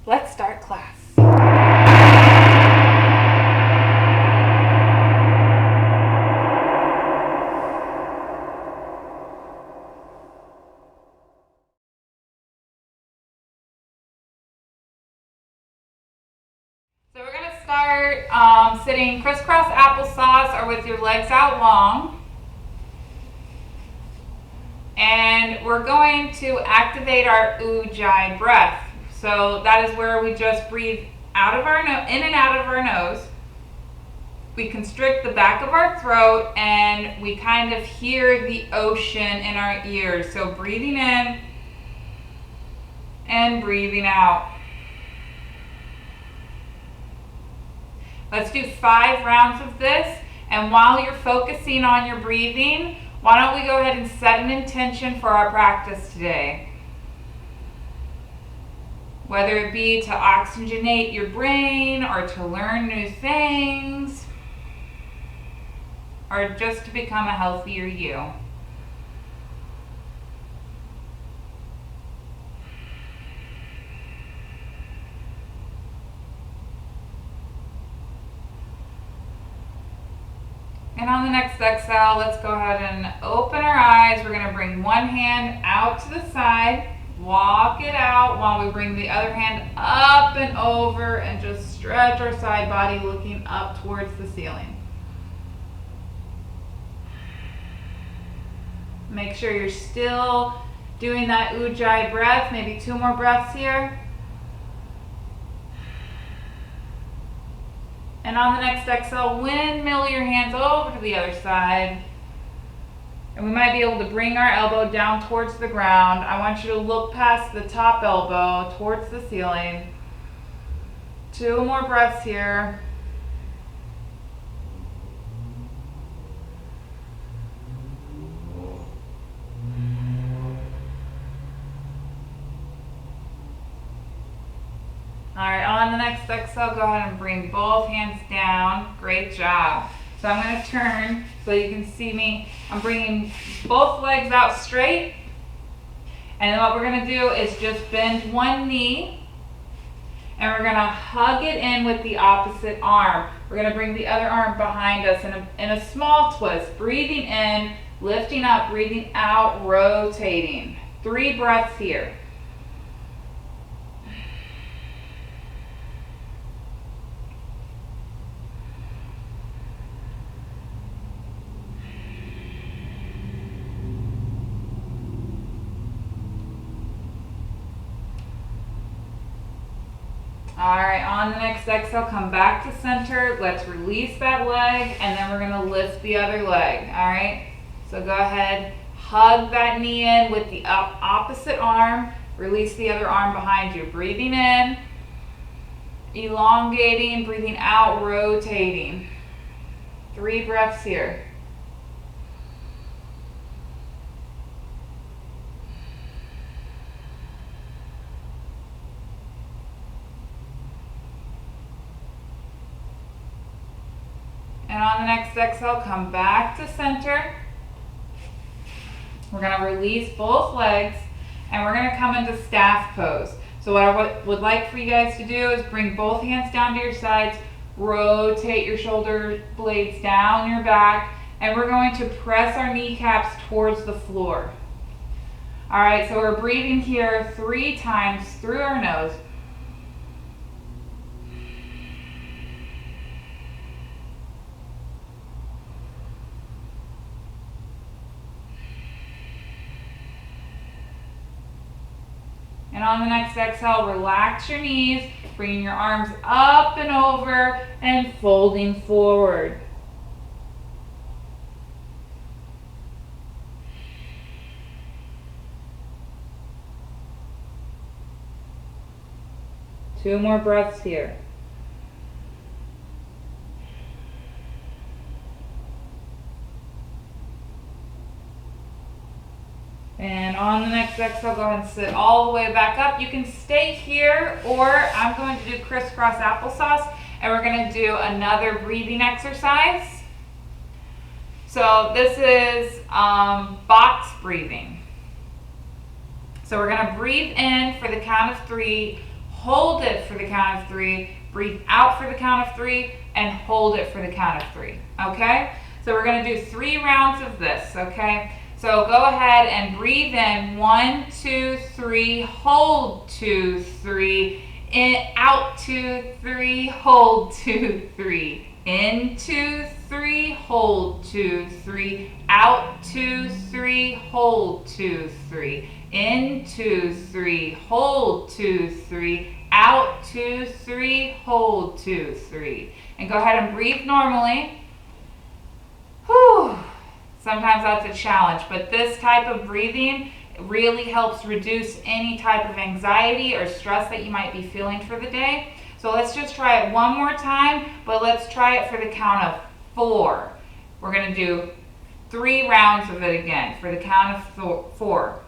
Let's start class. So we're going to start sitting crisscross applesauce or with your legs out long. And we're going to activate our Ujjayi breath. So that is where we just breathe out of our in and out of our nose. We constrict the back of our throat and we kind of hear the ocean in our ears. So breathing in and breathing out. Let's do 5 rounds of this. And while you're focusing on your breathing, why don't we go ahead and set an intention for our practice today? Whether it be to oxygenate your brain or to learn new things or just to become a healthier you. And on the next exhale, let's go ahead and open our eyes. We're going to bring one hand out to the side. Walk it out while we bring the other hand up and over and just stretch our side body looking up towards the ceiling. Make sure you're still doing that Ujjayi breath, maybe 2 more breaths here. And on the next exhale, windmill your hands over to the other side. And we might be able to bring our elbow down towards the ground. I want you to look past the top elbow towards the ceiling. 2 more breaths here. All right, on the next exhale, go ahead and bring both hands down. Great job. So I'm going to turn so you can see me. I'm bringing both legs out straight. And then what we're going to do is just bend one knee. And we're going to hug it in with the opposite arm. We're going to bring the other arm behind us in a small twist. Breathing in, lifting up, breathing out, rotating. 3 breaths here. All right, on the next exhale, come back to center. Let's release that leg, and then we're gonna lift the other leg, all right? So go ahead, hug that knee in with the opposite arm. Release the other arm behind you. Breathing in, elongating, breathing out, rotating. 3 breaths here. And on the next exhale, come back to center. We're going to release both legs and we're going to come into staff pose. So what I would like for you guys to do is bring both hands down to your sides, rotate your shoulder blades down your back, and we're going to press our kneecaps towards the floor. All right, so we're breathing here 3 times through our nose. And on the next exhale, relax your knees, bringing your arms up and over and folding forward. Two more breaths here. And on the next exhale, go ahead and sit all the way back up. You can stay here, or I'm going to do crisscross applesauce, and we're going to do another breathing exercise. So this is box breathing. So we're going to breathe in for the count of 3, hold it for the count of 3, breathe out for the count of 3, and hold it for the count of 3, okay? So we're gonna do 3 rounds of this, okay? So go ahead and breathe in, 1, 2, 3, hold 2, 3, in, out 2, 3, hold 2, 3, in 2, 3, hold 2, 3, out 2, 3, hold 2, 3, in 2, 3, hold 2, 3, out 2, 3, hold 2, 3. And go ahead and breathe normally. Whew. Sometimes that's a challenge, but this type of breathing really helps reduce any type of anxiety or stress that you might be feeling for the day. So let's just try it one more time, but let's try it for the count of 4. We're going to do 3 rounds of it again for the count of 4.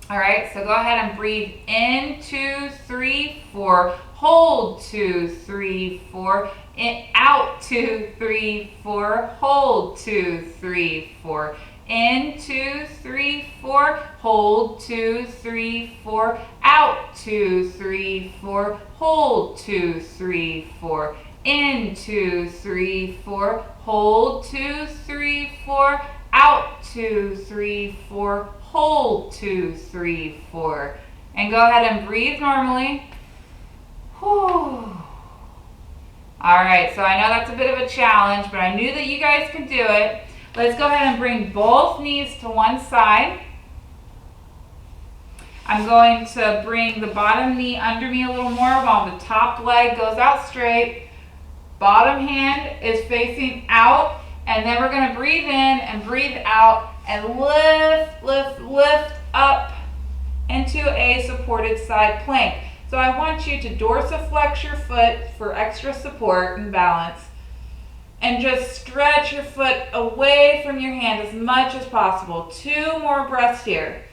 All right, so go ahead and breathe in, 2, 3, 4, hold 2, 3, 4, in, out 2, 3, 4, hold 2, 3, 4, in 2, 3, 4, hold 2, 3, 4, out 2, 3, 4, hold 2, 3, 4, in 2, 3, 4, hold 2, 3, 4, out 2, 3, 4, hold 2, 3, 4. And go ahead and breathe normally. Whew. All right, so I know that's a bit of a challenge, but I knew that you guys could do it. Let's go ahead and bring both knees to one side. I'm going to bring the bottom knee under me a little more while the top leg goes out straight. Bottom hand is facing out, and then we're going to breathe in and breathe out and lift, lift, lift up into a supported side plank. So I want you to dorsiflex your foot for extra support and balance, and just stretch your foot away from your hand as much as possible. 2 more breaths here.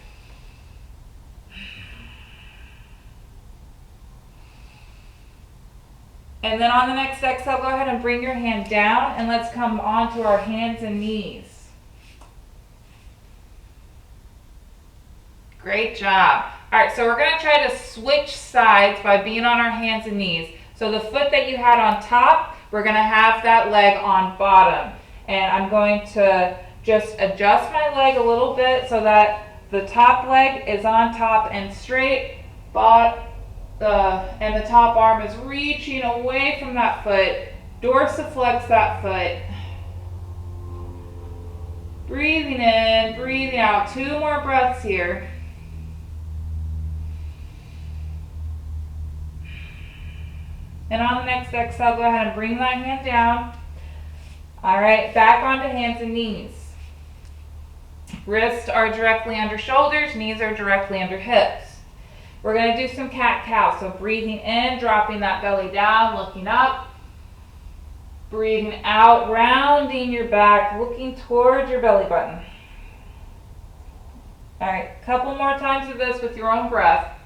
And then on the next exhale, go ahead and bring your hand down, and let's come onto our hands and knees. Great job. All right, so we're going to try to switch sides by being on our hands and knees. So the foot that you had on top, we're going to have that leg on bottom. And I'm going to just adjust my leg a little bit so that the top leg is on top and straight, and the top arm is reaching away from that foot. Dorsiflex that foot. Breathing in, breathing out. 2 more breaths here. And on the next exhale, go ahead and bring that hand down. All right, back onto hands and knees. Wrists are directly under shoulders, knees are directly under hips. We're going to do some cat-cow. So breathing in, dropping that belly down, looking up. Breathing out, rounding your back, looking towards your belly button. All right, a couple more times of this with your own breath.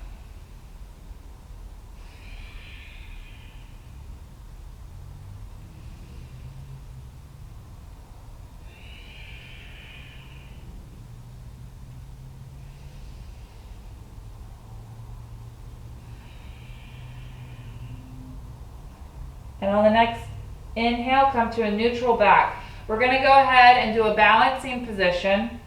And on the next inhale, come to a neutral back. We're going to go ahead and do a balancing position.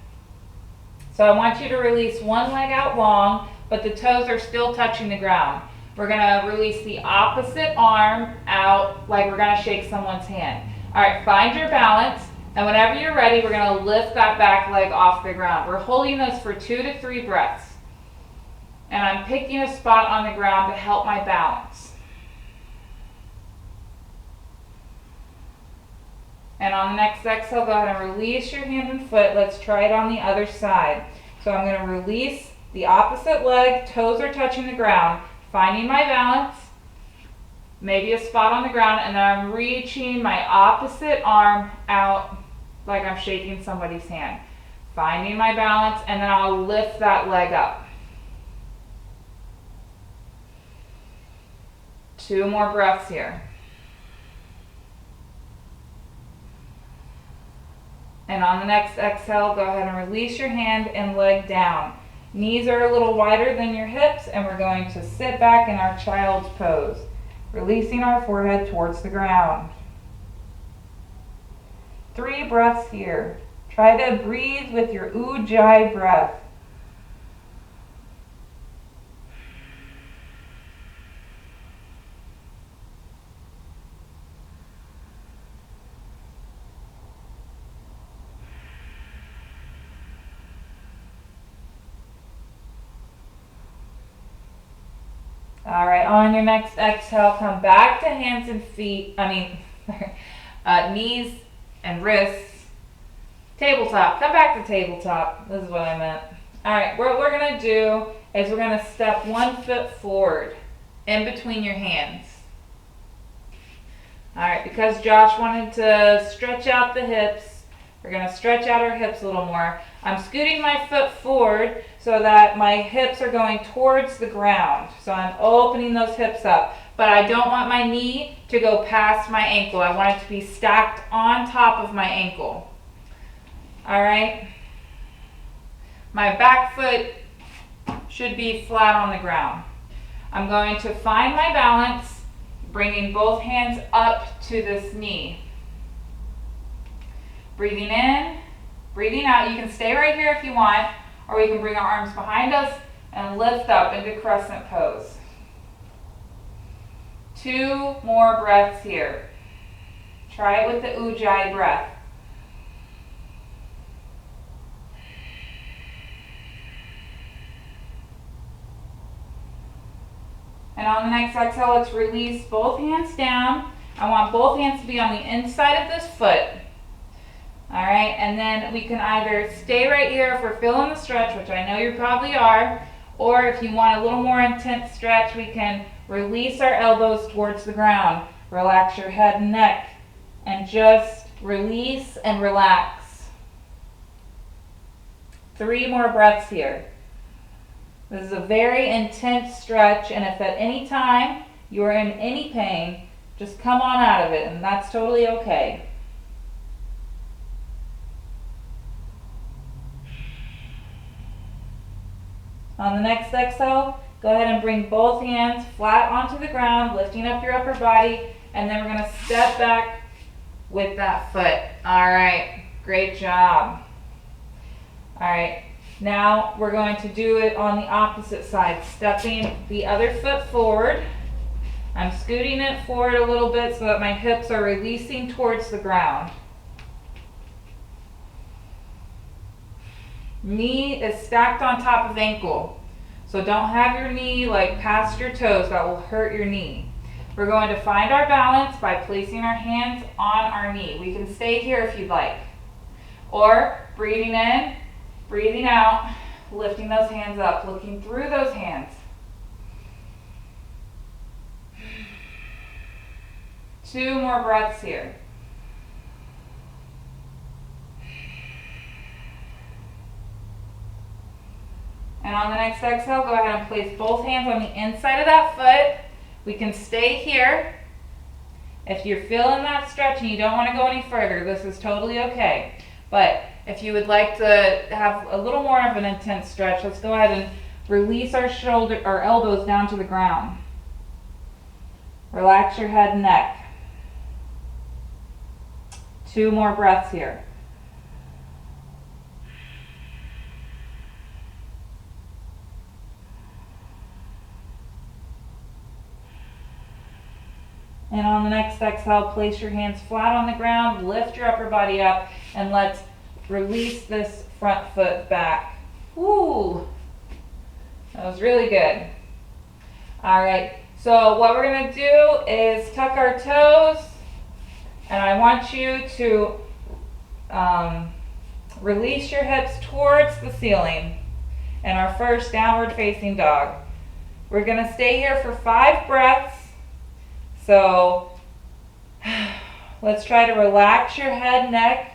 So I want you to release one leg out long, but the toes are still touching the ground. We're going to release the opposite arm out like we're going to shake someone's hand. All right, find your balance, and whenever you're ready, we're going to lift that back leg off the ground. We're holding this for 2 to 3 breaths. And I'm picking a spot on the ground to help my balance. And on the next exhale, go ahead and release your hand and foot. Let's try it on the other side. So I'm going to release the opposite leg, toes are touching the ground, finding my balance, maybe a spot on the ground, and then I'm reaching my opposite arm out like I'm shaking somebody's hand. Finding my balance, and then I'll lift that leg up. 2 more breaths here. And on the next exhale, go ahead and release your hand and leg down. Knees are a little wider than your hips, and we're going to sit back in our child's pose, releasing our forehead towards the ground. 3 breaths here. Try to breathe with your Ujjayi breath. All right, on your next exhale, come back to hands and feet, knees and wrists. Tabletop, come back to tabletop. This is what I meant. All right, what we're gonna do is we're gonna step 1 foot forward in between your hands. All right, because Josh wanted to stretch out the hips, we're gonna stretch out our hips a little more. I'm scooting my foot forward so that my hips are going towards the ground. So I'm opening those hips up, but I don't want my knee to go past my ankle. I want it to be stacked on top of my ankle. All right. My back foot should be flat on the ground. I'm going to find my balance, bringing both hands up to this knee. Breathing in, breathing out. You can stay right here if you want, or we can bring our arms behind us and lift up into crescent pose. 2 more breaths here. Try it with the Ujjayi breath. And on the next exhale, let's release both hands down. I want both hands to be on the inside of this foot. All right, and then we can either stay right here if we're feeling the stretch, which I know you probably are, or if you want a little more intense stretch, we can release our elbows towards the ground. Relax your head and neck, and just release and relax. 3 more breaths here. This is a very intense stretch, and if at any time you are in any pain, just come on out of it, and that's totally okay. On the next exhale, go ahead and bring both hands flat onto the ground, lifting up your upper body, and then we're going to step back with that foot. All right, great job. All right. Now we're going to do it on the opposite side, stepping the other foot forward. I'm scooting it forward a little bit so that my hips are releasing towards the ground. Knee is stacked on top of ankle. So don't have your knee like past your toes, that will hurt your knee. We're going to find our balance by placing our hands on our knee. We can stay here if you'd like. Or breathing in, breathing out, lifting those hands up, looking through those hands. 2 more breaths here. And on the next exhale, go ahead and place both hands on the inside of that foot. We can stay here. If you're feeling that stretch and you don't want to go any further, this is totally okay. But if you would like to have a little more of an intense stretch, let's go ahead and release our elbows down to the ground. Relax your head and neck. 2 more breaths here. And on the next exhale, place your hands flat on the ground, lift your upper body up, and let's release this front foot back. Woo! That was really good. All right, so what we're gonna do is tuck our toes, and I want you to release your hips towards the ceiling in our first downward facing dog. We're gonna stay here for 5 breaths. So let's try to relax your head, neck,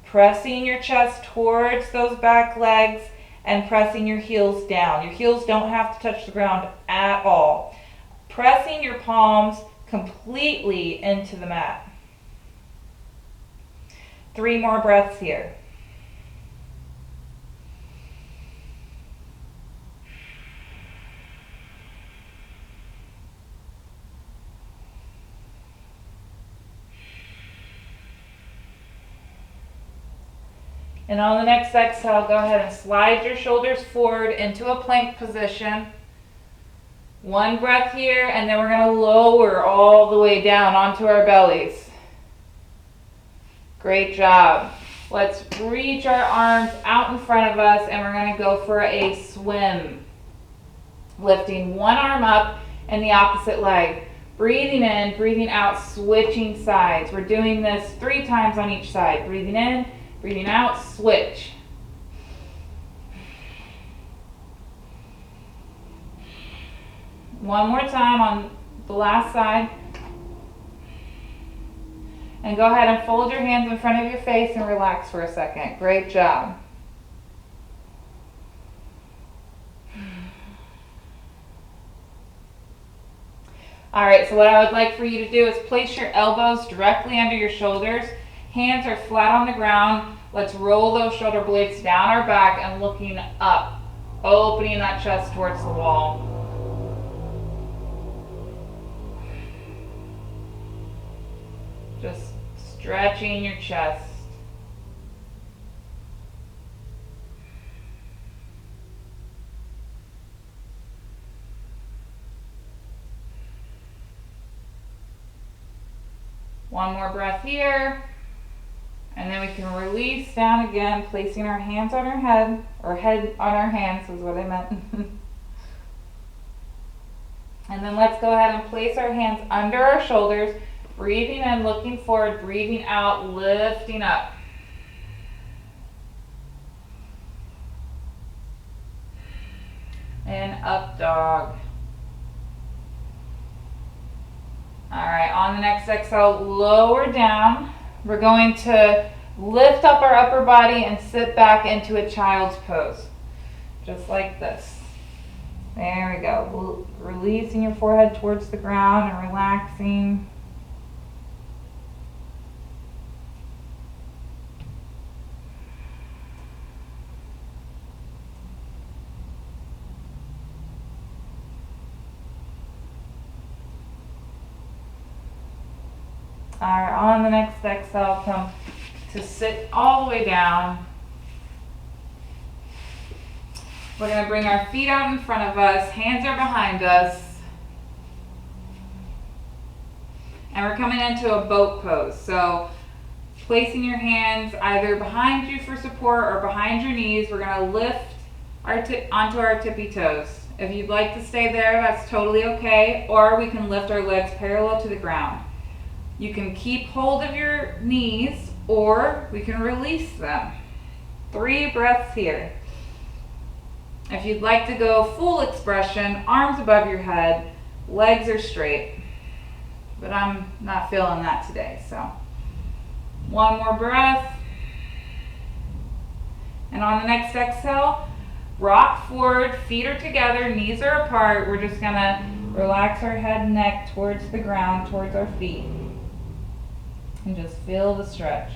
pressing your chest towards those back legs and pressing your heels down. Your heels don't have to touch the ground at all. Pressing your palms completely into the mat. 3 more breaths here. And on the next exhale, go ahead and slide your shoulders forward into a plank position. One breath here, and then we're going to lower all the way down onto our bellies. Great job. Let's reach our arms out in front of us, and we're going to go for a swim. Lifting one arm up and the opposite leg. Breathing in, breathing out, switching sides. We're doing this 3 times on each side. Breathing in, breathing out, switch. One more time on the last side. And go ahead and fold your hands in front of your face and relax for a second. Great job. All right, so what I would like for you to do is place your elbows directly under your shoulders. Hands are flat on the ground. Let's roll those shoulder blades down our back and looking up, opening that chest towards the wall. Just stretching your chest. One more breath here, and then we can release down again, placing our hands on our head, or head on our hands is what I meant. And then let's go ahead and place our hands under our shoulders, breathing in, looking forward, breathing out, lifting up. And up dog. All right, on the next exhale, lower down. We're going to lift up our upper body and sit back into a child's pose, just like this. There we go. Releasing your forehead towards the ground and relaxing. All right, on the next exhale, come to sit all the way down. We're going to bring our feet out in front of us, hands are behind us, and we're coming into a boat pose. So placing your hands either behind you for support or behind your knees, we're going to lift onto our tippy toes. If you'd like to stay there, that's totally okay, or we can lift our legs parallel to the ground. You can keep hold of your knees, or we can release them. 3 breaths here. If you'd like to go full expression, arms above your head, legs are straight. But I'm not feeling that today, so. One more breath. And on the next exhale, rock forward, feet are together, knees are apart. We're just gonna relax our head and neck towards the ground, towards our feet. And just feel the stretch.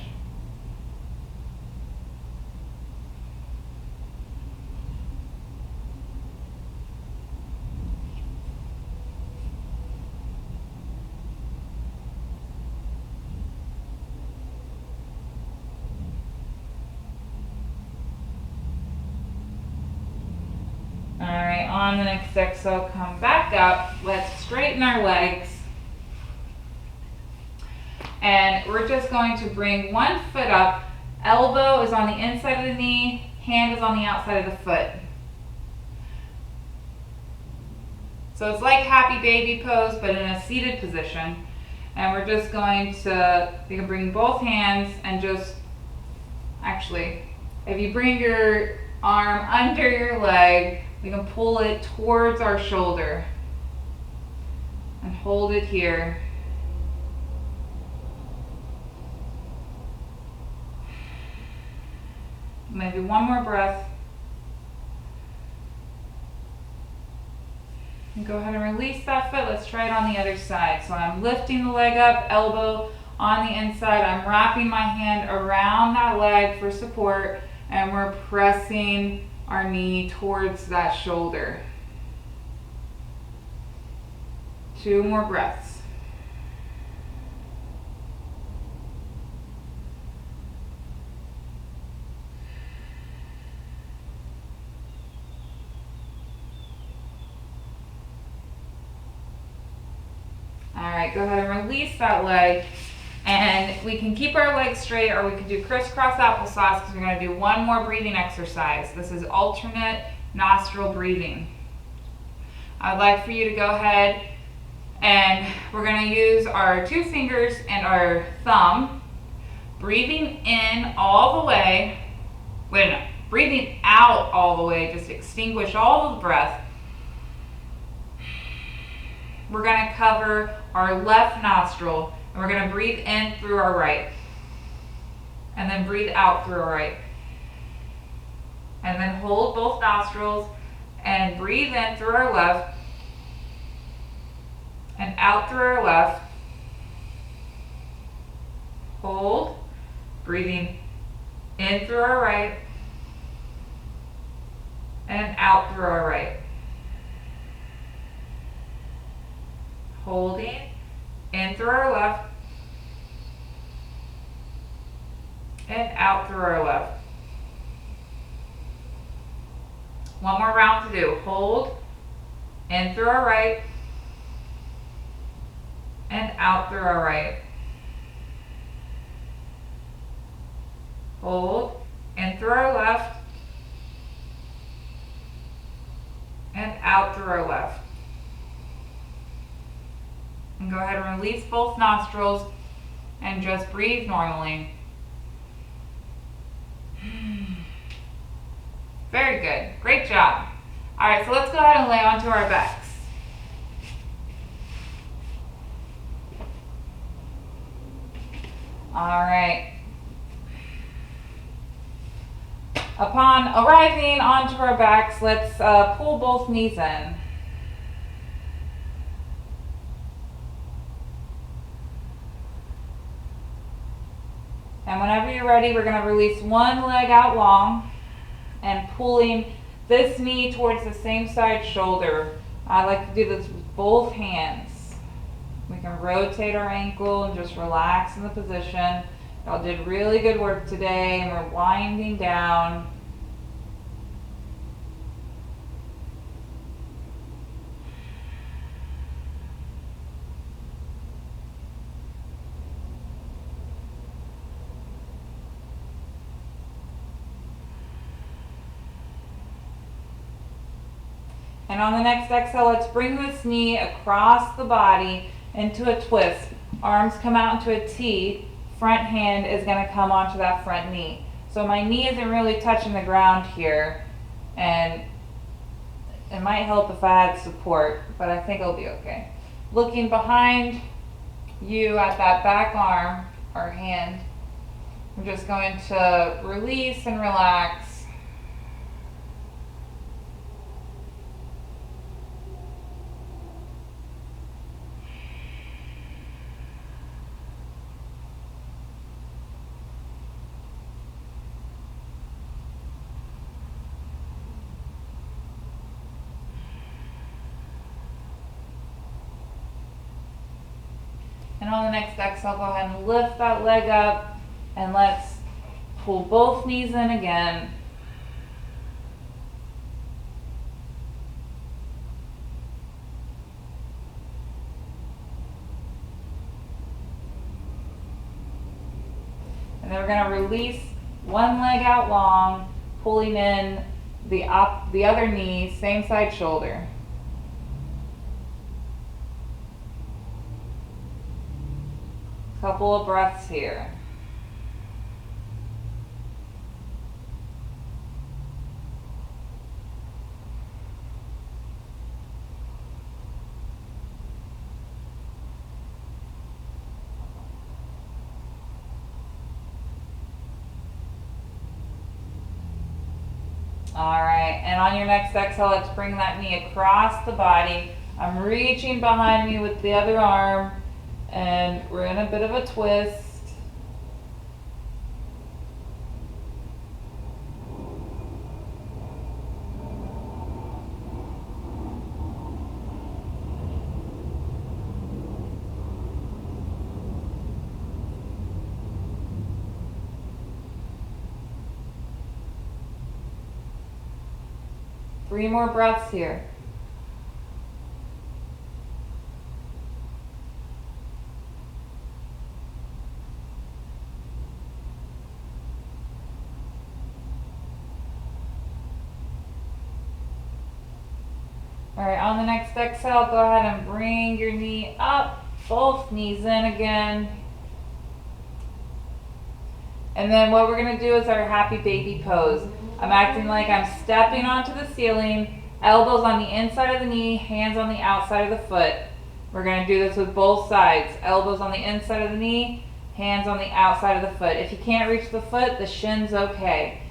All right, on the next exhale, come back up. Let's straighten our legs. And we're just going to bring one foot up. Elbow is on the inside of the knee, hand is on the outside of the foot. So it's like happy baby pose, but in a seated position. And we're just going to, you can bring both hands and just, actually, if you bring your arm under your leg, we can pull it towards our shoulder and hold it here. Maybe one more breath. And go ahead and release that foot. Let's try it on the other side. So I'm lifting the leg up, elbow on the inside. I'm wrapping my hand around that leg for support, and we're pressing our knee towards that shoulder. 2 more breaths. right, go ahead and release that leg. And we can keep our legs straight, or we can do crisscross applesauce because we're going to do one more breathing exercise. This is alternate nostril breathing. I'd like for you to go ahead and we're going to use our 2 fingers and our thumb, breathing in all the way. Wait, no, breathing out all the way, just extinguish all of the breath. We're going to cover our left nostril. And we're going to breathe in through our right. And then breathe out through our right. And then hold both nostrils and breathe in through our left and out through our left. Hold, breathing in through our right and out through our right. Holding in through our left and out through our left. One more round to do. Hold in through our right and out through our right. Hold in through our left and out through our left. And go ahead and release both nostrils and just breathe normally. Very good. Great job. All right, so let's go ahead and lay onto our backs. All right. Upon arriving onto our backs, let's pull both knees in. And whenever you're ready, we're going to release one leg out long and pulling this knee towards the same side shoulder. I like to do this with both hands. We can rotate our ankle and just relax in the position. Y'all did really good work today, and we're winding down. And on the next exhale, let's bring this knee across the body into a twist. Arms come out into a T. Front hand is going to come onto that front knee. So my knee isn't really touching the ground here. And it might help if I had support, but I think it'll be okay. Looking behind you at that back arm or hand, I'm just going to release and relax. And on the next exhale, go ahead and lift that leg up and let's pull both knees in again. And then we're going to release one leg out long, pulling in the other knee, same side shoulder. Couple of breaths here. All right, and on your next exhale, let's bring that knee across the body. I'm reaching behind me with the other arm. And we're in a bit of a twist. Three more breaths here. All right, on the next exhale, go ahead and bring your knee up, both knees in again. And then what we're gonna do is our happy baby pose. I'm acting like I'm stepping onto the ceiling, elbows on the inside of the knee, hands on the outside of the foot. We're gonna do this with both sides. Elbows on the inside of the knee, hands on the outside of the foot. If you can't reach the foot, the shin's okay.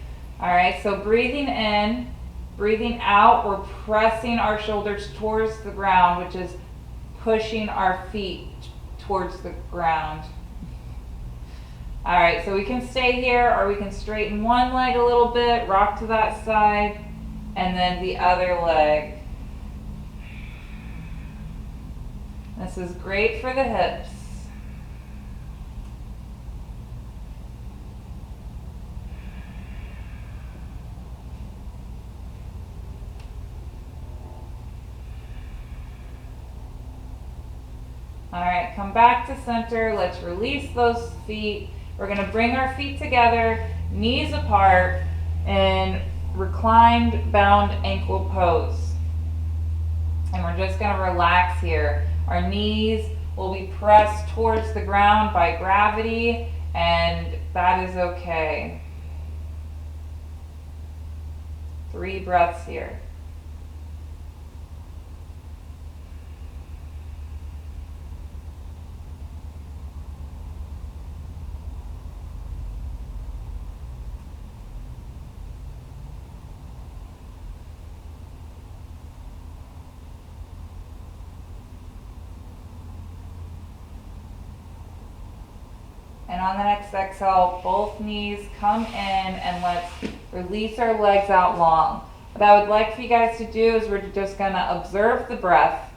All right, so breathing in, breathing out, we're pressing our shoulders towards the ground, which is pushing our feet towards the ground. All right, so we can stay here or we can straighten one leg a little bit, rock to that side, and then the other leg. This is great for the hips. All right, come back to center. Let's release those feet. We're gonna bring our feet together, knees apart, in reclined bound ankle pose. And we're just gonna relax here. Our knees will be pressed towards the ground by gravity, and that is okay. 3 breaths here. And on the next exhale, both knees come in and let's release our legs out long. What I would like for you guys to do is we're just gonna observe the breath.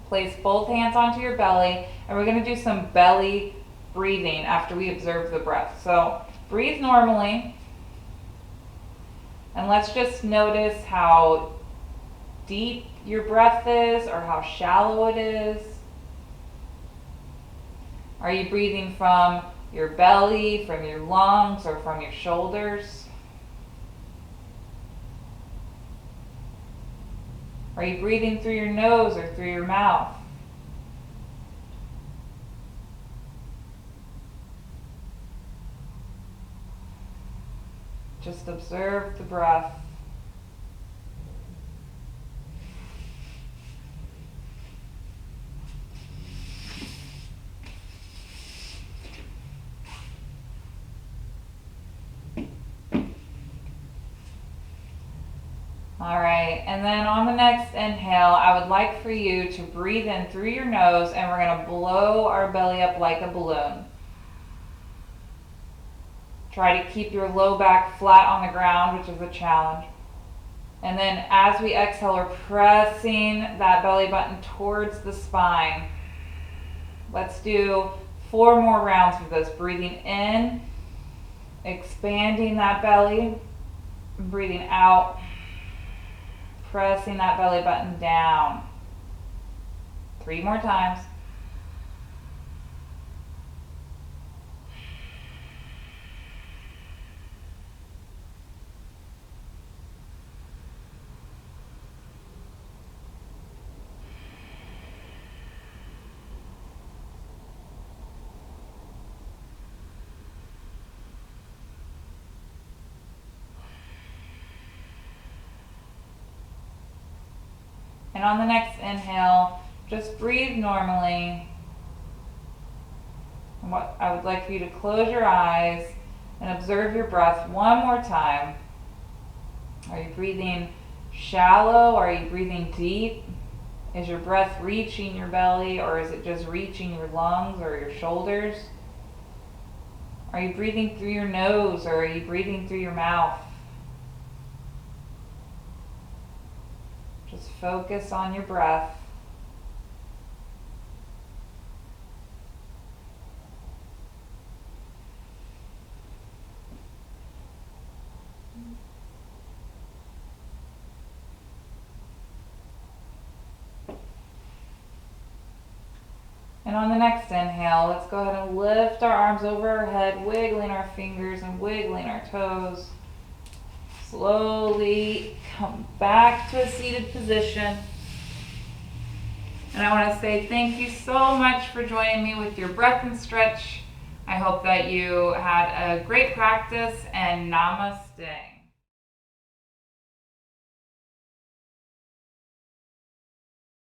Place both hands onto your belly, and we're gonna do some belly breathing after we observe the breath. So breathe normally, and let's just notice how deep your breath is or how shallow it is. Are you breathing from your belly, from your lungs, or from your shoulders? Are you breathing through your nose or through your mouth? Just observe the breath. All right, and then on the next inhale, I would like for you to breathe in through your nose, and we're gonna blow our belly up like a balloon. Try to keep your low back flat on the ground, which is a challenge. And then as we exhale, we're pressing that belly button towards the spine. Let's do 4 more rounds of this. Breathing in, expanding that belly, breathing out, pressing that belly button down. 3 more times. And on the next inhale, just breathe normally. And what I would like for you to close your eyes and observe your breath one more time. Are you breathing shallow? Are you breathing deep? Is your breath reaching your belly, or is it just reaching your lungs or your shoulders? Are you breathing through your nose, or are you breathing through your mouth? Just focus on your breath. And on the next inhale, let's go ahead and lift our arms over our head, wiggling our fingers and wiggling our toes. Slowly come back to a seated position. And I want to say thank you so much for joining me with your breath and stretch. I hope that you had a great practice, and namaste.